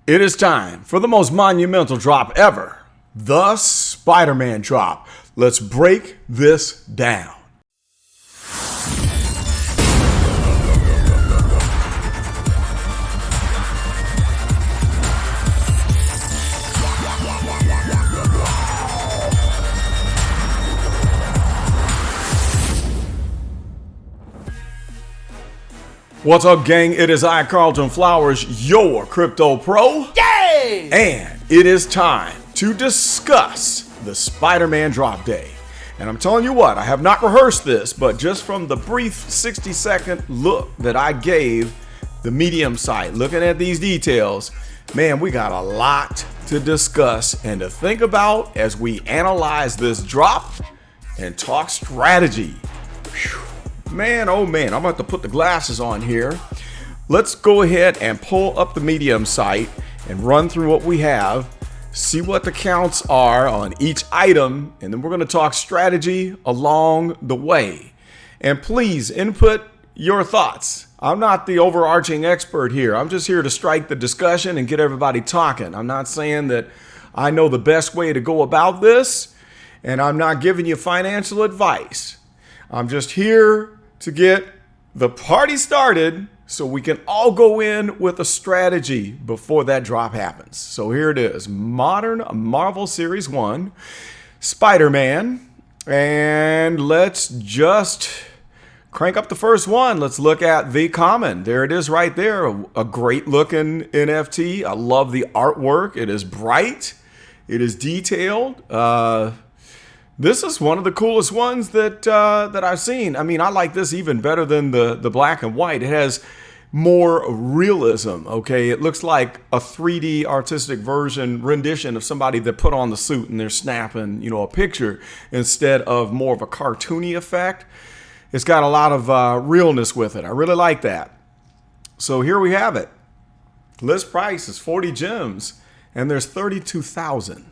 It is time for the most monumental drop ever, the Spider-Man drop. Let's break this down. What's up, gang? It is I, Carlton Flowers, your crypto pro. Yay! And it is time to discuss the Spider-Man drop day. And I'm telling you what, I have not rehearsed this, but just from the brief 60-second look that I gave the Medium site, looking at these details, man, we got a lot to discuss and to think about as we analyze this drop and talk strategy. Whew. Man, oh man, I'm about to put the glasses on here. Let's go ahead and pull up the Medium site and run through what we have, see what the counts are on each item, and then we're going to talk strategy along the way. And please input your thoughts. I'm not the overarching expert here. I'm just here to strike the discussion and get everybody talking. I'm not saying that I know the best way to go about this, and I'm not giving you financial advice. I'm just here to get the party started so we can all go in with a strategy before that drop happens. So here it is, Modern Marvel Series 1, Spider-Man, and let's just crank up the first one. Let's look at the common. There it is right there, a great looking NFT. I love the artwork. It is bright, it is detailed. This is one of the coolest ones that I've seen. I mean, I like this even better than the black and white. It has more realism, okay? It looks like a 3D artistic rendition of somebody that put on the suit and they're snapping, a picture instead of more of a cartoony effect. It's got a lot of realness with it. I really like that. So here we have it. List price is 40 gems and there's 32,000.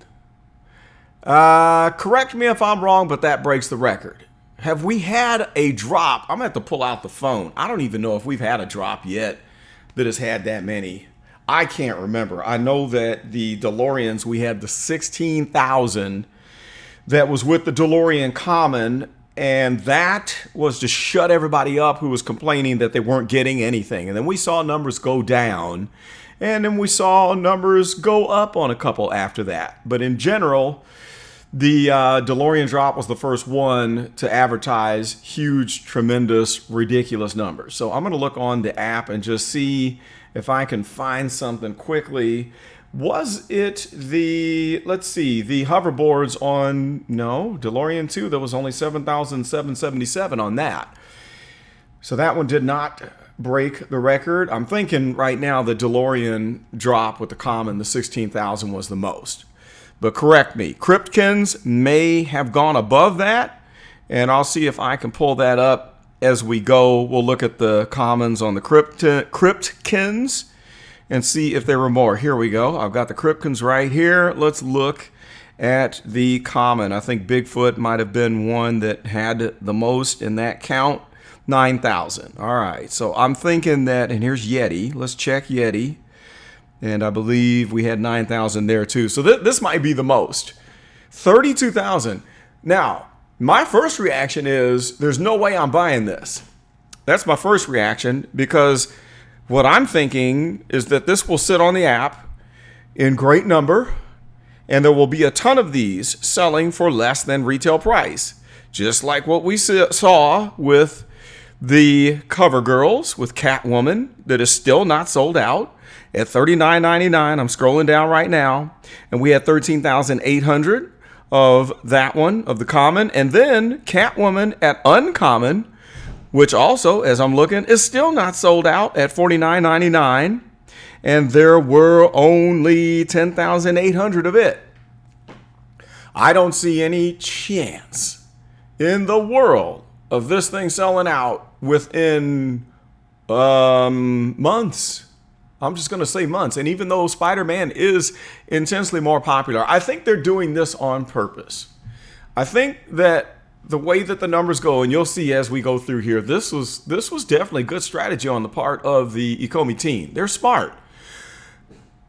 Correct me if I'm wrong, but that breaks the record. Have we had a drop? I'm going to have to pull out the phone. I don't even know if we've had a drop yet that has had that many. I can't remember. I know that the DeLoreans, we had the 16,000 that was with the DeLorean Common, and that was to shut everybody up who was complaining that they weren't getting anything. And then we saw numbers go down, and then we saw numbers go up on a couple after that. But in general, the DeLorean drop was the first one to advertise huge, tremendous, ridiculous numbers. So I'm going to look on the app and just see if I can find something quickly. Was it the hoverboards on, no, DeLorean 2, there was only 7,777 on that. So that one did not break the record. I'm thinking right now the DeLorean drop with the common, the 16,000 was the most. But correct me, Cryptkins may have gone above that, and I'll see if I can pull that up as we go. We'll look at the commons on the Cryptkins and see if there were more. Here we go. I've got the Cryptkins right here. Let's look at the common. I think Bigfoot might have been one that had the most in that count, 9,000. All right, so I'm thinking that, and here's Yeti. Let's check Yeti. And I believe we had 9,000 there too. So this might be the most. 32,000. Now, my first reaction is there's no way I'm buying this. That's my first reaction, because what I'm thinking is that this will sit on the app in great number and there will be a ton of these selling for less than retail price. Just like what we saw with the cover girls with Catwoman that is still not sold out. At $39.99, I'm scrolling down right now, and we had 13,800 of that one, of the common, and then Catwoman at uncommon, which also, as I'm looking, is still not sold out at $49.99, and there were only 10,800 of it. I don't see any chance in the world of this thing selling out within months. I'm just going to say months. And even though Spider-Man is intensely more popular, I think they're doing this on purpose. I think that the way that the numbers go, and you'll see as we go through here, this was definitely good strategy on the part of the Ecomi team. They're smart.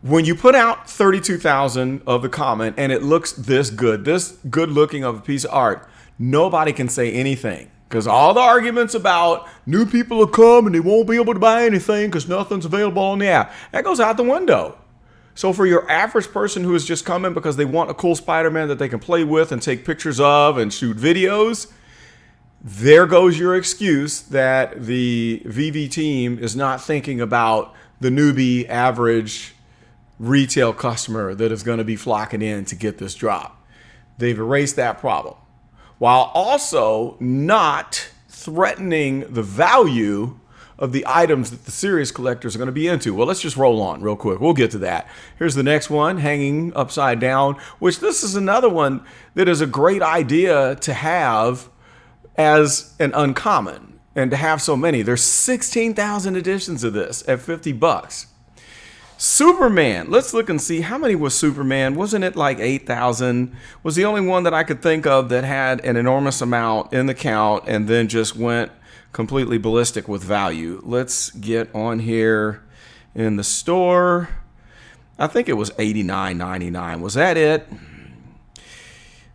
when you put out 32,000 of the comment and it looks this good looking of a piece of art, nobody can say anything. Because all the arguments about new people will come and they won't be able to buy anything because nothing's available on the app, that goes out the window. So for your average person who is just coming because they want a cool Spider-Man that they can play with and take pictures of and shoot videos, there goes your excuse that the VeVe team is not thinking about the newbie average retail customer that is going to be flocking in to get this drop. They've erased that problem, while also not threatening the value of the items that the serious collectors are going to be into. Well, let's just roll on real quick. We'll get to that. Here's the next one, hanging upside down, which this is another one that is a great idea to have as an uncommon and to have so many. There's 16,000 editions of this at $50. Superman, let's look and see how many was Superman. Wasn't it like 8,000? Was the only one that I could think of that had an enormous amount in the count and then just went completely ballistic with value. Let's get on here in the store. I think it was $89.99. Was that it?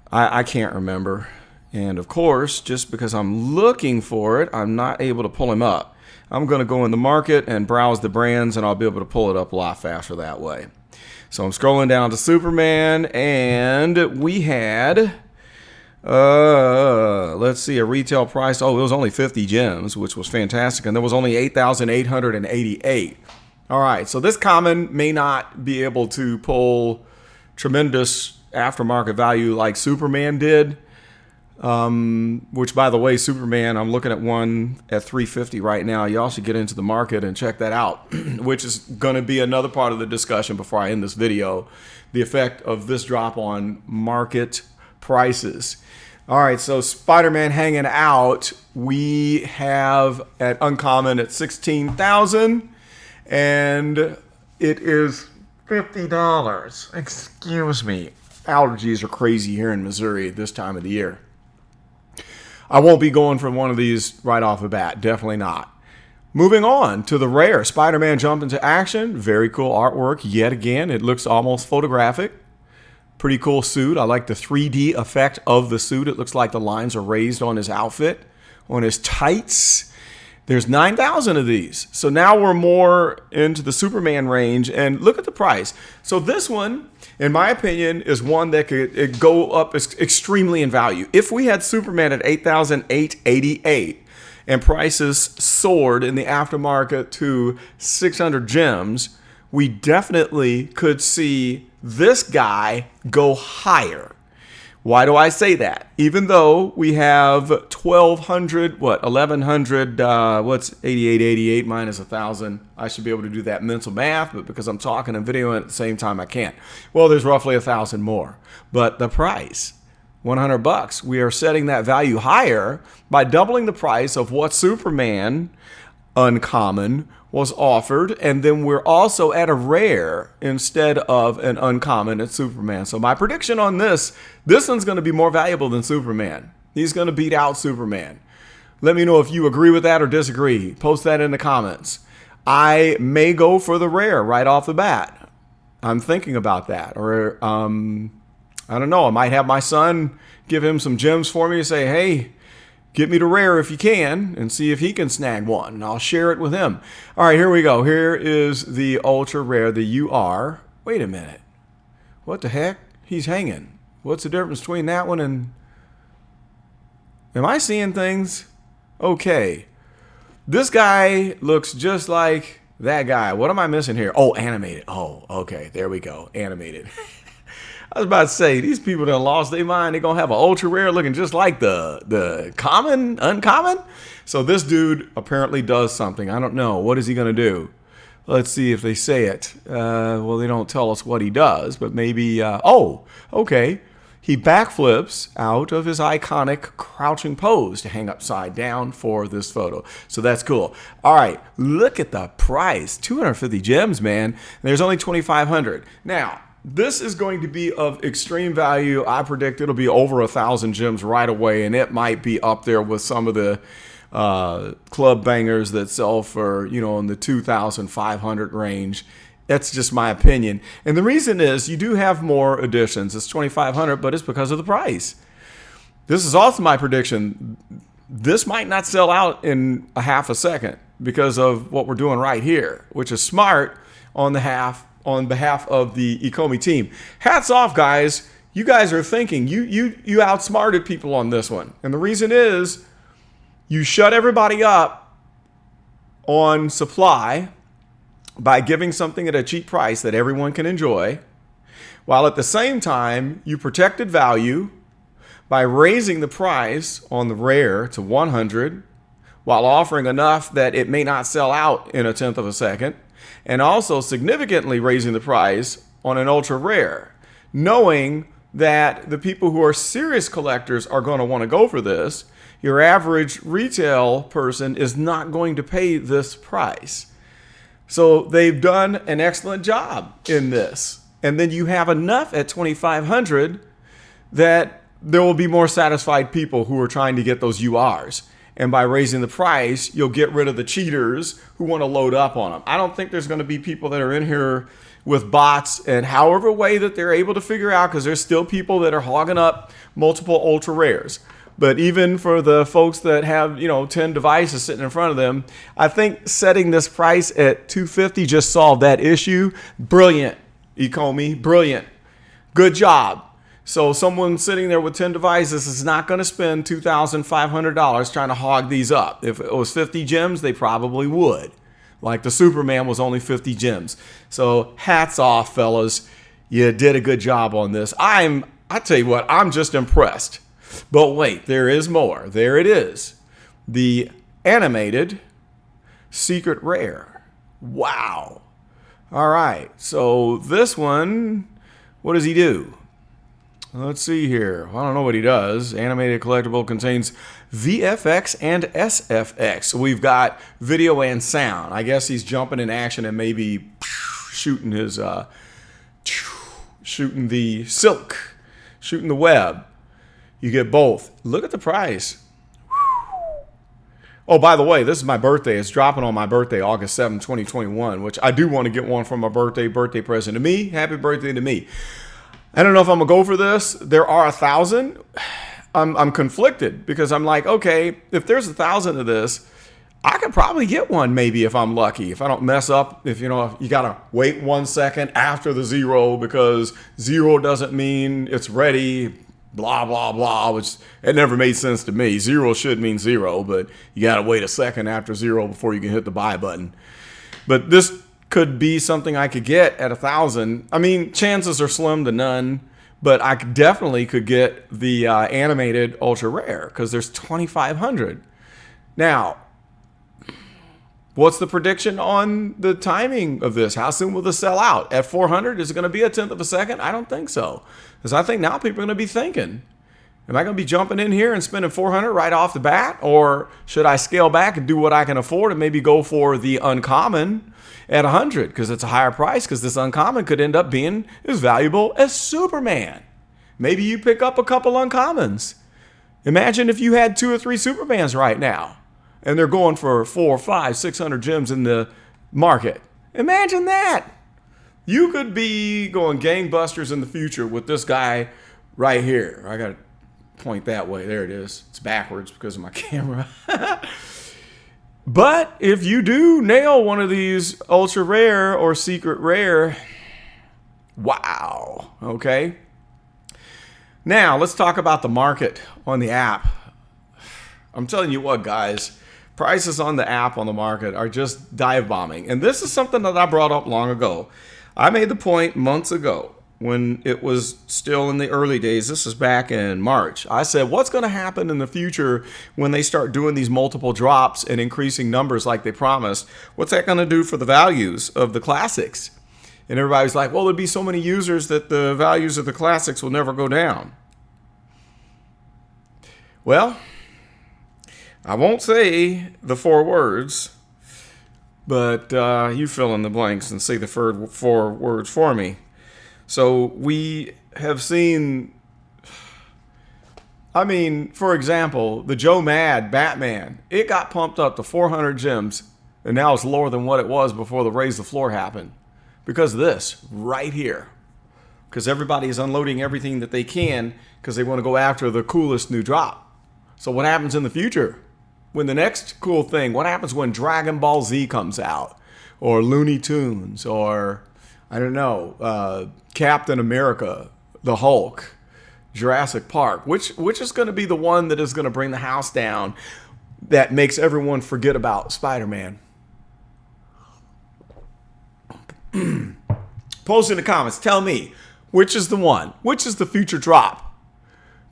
I can't remember. And of course, just because I'm looking for it, I'm not able to pull him up. I'm going to go in the market and browse the brands, and I'll be able to pull it up a lot faster that way. So I'm scrolling down to Superman, and we had, let's see, a retail price. Oh, it was only 50 gems, which was fantastic. And there was only 8,888. All right, so this common may not be able to pull tremendous aftermarket value like Superman did. Which, by the way, Superman, I'm looking at one at $350 right now. Y'all should get into the market and check that out, which is going to be another part of the discussion before I end this video, the effect of this drop on market prices. All right, so Spider-Man hanging out, we have at uncommon at 16,000, and it is $50. Excuse me. Allergies are crazy here in Missouri at this time of the year. I won't be going for one of these right off the bat. Definitely not. Moving on to the rare. Spider-Man jumped into action. Very cool artwork yet again. It looks almost photographic. Pretty cool suit. I like the 3D effect of the suit. It looks like the lines are raised on his outfit, on his tights. There's 9,000 of these. So now we're more into the Superman range. And look at the price. So this one, in my opinion, is one that could go up extremely in value. If we had Superman at 8,888 and prices soared in the aftermarket to 600 gems, we definitely could see this guy go higher. Why do I say that? Even though we have 1,200, 1,100, what's 8888 minus 1,000? I should be able to do that mental math, but because I'm talking and videoing at the same time, I can't. Well, there's roughly 1,000 more. But the price, $100. We are setting that value higher by doubling the price of what Superman uncommon was offered, and then we're also at a rare instead of an uncommon at Superman. So my prediction on this one's going to be more valuable than Superman. He's going to beat out Superman. Let me know if you agree with that or disagree. Post that in the comments. I may go for the rare right off the bat. I'm thinking about that. Or I don't know, I might have my son give him some gems for me and say, hey, get me the rare if you can, and see if he can snag one, and I'll share it with him. All right, here we go. Here is the ultra rare, the UR. Wait a minute. What the heck? He's hanging. What's the difference between that one and... Am I seeing things? Okay. This guy looks just like that guy. What am I missing here? Oh, animated. Oh, okay. There we go. Animated. I was about to say, these people that lost their mind, they're going to have an ultra rare looking just like the common, uncommon. So this dude apparently does something. I don't know. What is he going to do? Let's see if they say it. Well, they don't tell us what he does, but maybe, oh, okay. He backflips out of his iconic crouching pose to hang upside down for this photo. So that's cool. All right, look at the price. 250 gems, man. There's only 2,500. Now, this is going to be of extreme value. I predict it'll be over 1,000 gems right away, and it might be up there with some of the club bangers that sell for, in the 2,500 range. That's just my opinion. And the reason is you do have more editions. It's 2,500, but it's because of the price. This is also my prediction. This might not sell out in a half a second because of what we're doing right here, which is smart on behalf of the Ecomi team. Hats off, guys. You guys are thinking. You outsmarted people on this one. And the reason is you shut everybody up on supply by giving something at a cheap price that everyone can enjoy, while at the same time you protected value by raising the price on the rare to 100 while offering enough that it may not sell out in a tenth of a second, and also significantly raising the price on an ultra rare, knowing that the people who are serious collectors are going to want to go for this. Your average retail person is not going to pay this price. So they've done an excellent job in this. And then you have enough at 2,500 that there will be more satisfied people who are trying to get those URs. And by raising the price, you'll get rid of the cheaters who want to load up on them. I don't think there's going to be people that are in here with bots and however way that they're able to figure out, because there's still people that are hogging up multiple ultra rares. But even for the folks that have, 10 devices sitting in front of them, I think setting this price at $250 just solved that issue. Brilliant, Ecomi, brilliant. Good job. So someone sitting there with 10 devices is not going to spend $2,500 trying to hog these up. If it was 50 gems, they probably would. Like the Superman was only 50 gems. So hats off, fellas. You did a good job on this. I tell you what, I'm just impressed. But wait, there is more. There it is. The animated secret rare. Wow. All right. So this one, what does he do? Let's see here. I don't know what he does. Animated collectible contains VFX and SFX. So we've got video and sound. I guess he's jumping in action and maybe shooting his, shooting the silk, shooting the web. You get both. Look at the price. Oh, by the way, this is my birthday. It's dropping on my birthday, August 7, 2021, which I do want to get one for my birthday present to me. Happy birthday to me. I don't know if I'm going to go for this. There are 1,000. I'm conflicted because I'm like, okay, if there's 1,000 of this, I could probably get one maybe if I'm lucky. If I don't mess up, if you got to wait 1 second after the 0 because 0 doesn't mean it's ready. Blah, blah, blah, which it never made sense to me. 0 should mean 0, but you got to wait a second after 0 before you can hit the buy button. But this could be something I could get at 1,000. I mean, chances are slim to none, but I definitely could get the animated ultra rare because there's 2,500. Now, what's the prediction on the timing of this? How soon will this sell out? At 400, is it going to be a tenth of a second? I don't think so. Because I think now people are going to be thinking, am I going to be jumping in here and spending 400 right off the bat? Or should I scale back and do what I can afford and maybe go for the uncommon at 100? Because it's a higher price, because this uncommon could end up being as valuable as Superman. Maybe you pick up a couple uncommons. Imagine if you had 2 or 3 Supermans right now. And they're going for 400, 500, 600 gems in the market. Imagine that. You could be going gangbusters in the future with this guy right here. I got to point that way. There it is. It's backwards because of my camera. But if you do nail one of these ultra rare or secret rare, wow. Okay. Now let's talk about the market on the app. I'm telling you what, guys. Prices on the app on the market are just dive bombing. And this is something that I brought up long ago. I made the point months ago when it was still in the early days. This is back in March. I said, what's going to happen in the future when they start doing these multiple drops and increasing numbers like they promised? What's that going to do for the values of the classics? And everybody's like, well, there'd be so many users that the values of the classics will never go down. Well, I won't say the 4 words, but you fill in the blanks and say the 4 words for me. So we have seen, I mean, for example, the Joe Mad Batman, it got pumped up to 400 gems, and now it's lower than what it was before the raise the floor happened. because of this right here. Because everybody is unloading everything that they can because they want to go after the coolest new drop. So what happens in the future? When the next cool thing, what happens when Dragon Ball Z comes out? Or Looney Tunes, or I don't know, Captain America, the Hulk, Jurassic Park. Which is going to be the one that is going to bring the house down that makes everyone forget about Spider-Man? Post in the comments. Tell me, which is the one? Which is the future drop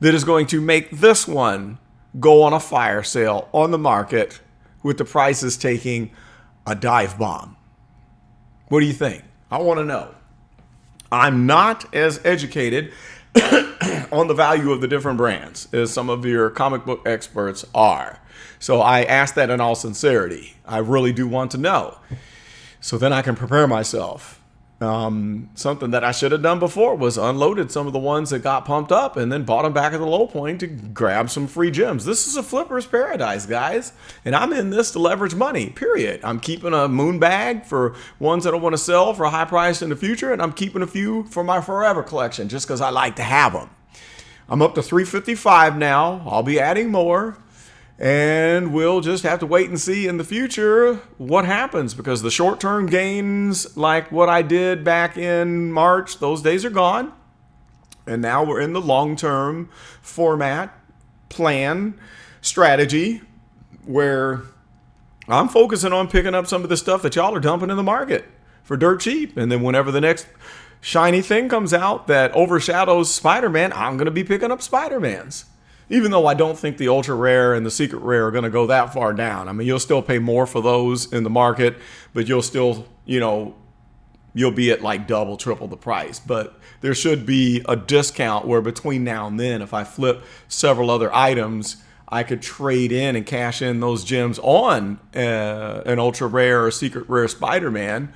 that is going to make this one go on a fire sale on the market with the prices taking a dive bomb? What do you think? I want to know. I'm not as educated on the value of the different brands as some of your comic book experts are. So I ask that in all sincerity. I really do want to know. So then I can prepare myself. Something that I should have done before was unloaded some of the ones that got pumped up and then bought them back at the low point to grab some free gems. This is a flipper's paradise, guys. And I'm in this to leverage money, period. I'm keeping a moon bag for ones that I want to sell for a high price in the future. And I'm keeping a few for my forever collection just because I like to have them. I'm up to 355 now. I'll be adding more. And we'll just have to wait and see in the future what happens, because the short-term gains, like what I did back in March, those days are gone. And now we're in the long-term format, plan, strategy, where I'm focusing on picking up some of the stuff that y'all are dumping in the market for dirt cheap. And then whenever the next shiny thing comes out that overshadows Spider-Man, I'm going to be picking up Spider-Mans. Even though I don't think the ultra rare and the secret rare are going to go that far down. I mean, you'll still pay more for those in the market, but you'll still, you'll be at like double, triple the price. But there should be a discount where between now and then, if I flip several other items, I could trade in and cash in those gems on an ultra rare or secret rare Spider-Man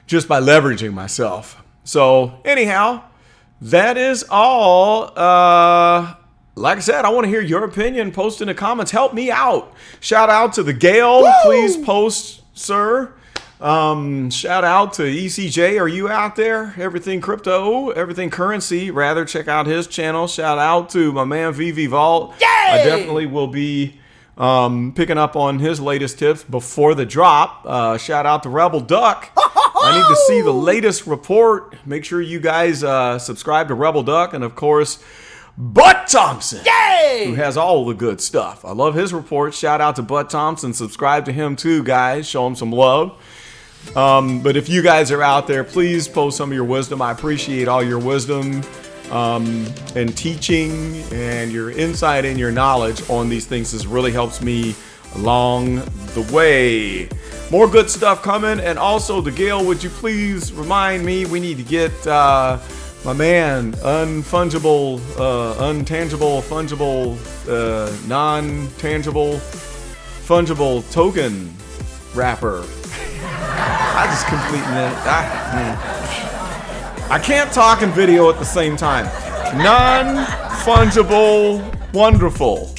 just by leveraging myself. So anyhow, that is all. Like I said, I want to hear your opinion. Post in the comments. Help me out. Shout out to the Gale. Woo! Please post, sir. Shout out to ECJ. Are you out there? Everything crypto, everything currency. Rather, check out his channel. Shout out to my man VeVe Vault. Yay! I definitely will be picking up on his latest tips before the drop. Shout out to Rebel Duck. I need to see the latest report. Make sure you guys subscribe to Rebel Duck. And of course, Butt Thompson, yay! Who has all the good stuff. I love his report. Shout out to Butt Thompson. Subscribe to him too, guys. Show him some love. But if you guys are out there, please post some of your wisdom. I appreciate all your wisdom and teaching and your insight and your knowledge on these things. This really helps me along the way. More good stuff coming. And also, the Gale, would you please remind me, we need to get my man, unfungible, untangible, fungible, non-tangible, fungible token wrapper. I just completing it. I can't talk and video at the same time. Non-fungible, wonderful.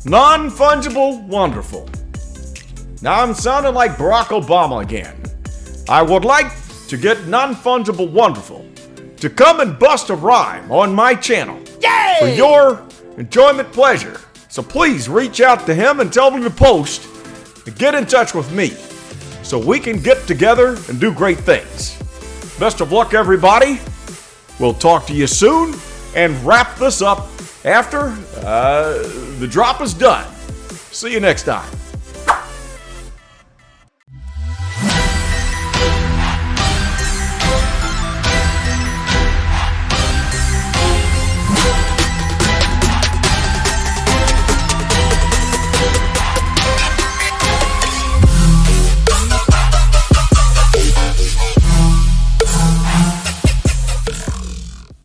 Non-fungible, wonderful. Now I'm sounding like Barack Obama again. I would like to get non-fungible, wonderful to come and bust a rhyme on my channel. Yay! For your enjoyment pleasure. So please reach out to him and tell him to post and get in touch with me so we can get together and do great things. Best of luck, everybody. We'll talk to you soon and wrap this up after the drop is done. See you next time.